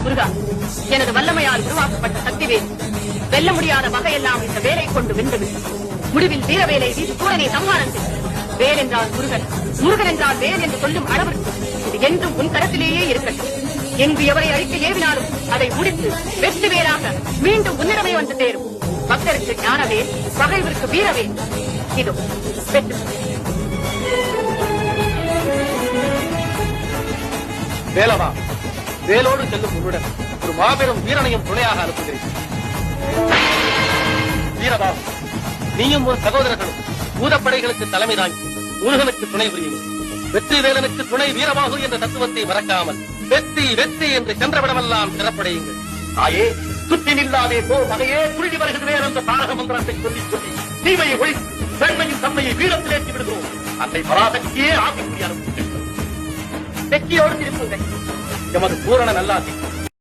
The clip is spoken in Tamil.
முருகா, எனது வல்லமையால் உருவாக்கப்பட்ட சக்திவேல் வெல்ல முடியாத வகையெல்லாம் இந்த வேலை கொண்டு வென்றது. முடிவில் வீரவேலை வீசி சூரனை சம்ஹாரம் செய்து வேல் என்றால் முருகன், முருகன் என்றால் வேல் என்று சொல்லும் அளவிற்கு இது என்றும் உன் கரத்திலேயே இருக்கட்டும். எங்கு எவரை அழிக்க ஏவினாலும் அதை முடித்து வெற்றி வேலாக மீண்டும் உன்னிடமே வந்து சேரும். பக்தருக்கு ஞானவேல், பகைவருக்கு வீரவேல். இதோ வெற்றி. வேலவா, வேலோடு செல்லும் உன்னுடன் ஒரு மாபெரும் வீரனையும் துணையாக அனுப்புகிறேன். வீரவா, நீயும் ஒரு சகோதரர்களும் பூதப்படைகளுக்கு தலைமை தாங்கி முருகனுக்கு துணை புரியும். வெற்றி வேலனுக்கு துணை வீரபாகு என்ற தத்துவத்தை மறக்காமல் வெற்றி வெற்றி என்று சென்றவிடமெல்லாம் சிறப்படையுங்கள். தாயே, சுற்றி நில்லாதே போ வகையே துருகி வருகிறேன் என்ற தாரக மந்திரத்தை சொல்லி சொல்லி தீமையை ஒழித்து பெண்மையின் தன்மையை வீரத்திலேற்றி விடுகிறோம். அன்னை பராசக்தியே ஆசைக்குரிய அனுப்புகிறேன். வெற்றியோடு திருப்புங்கள். எமது பூரண நல்லாசி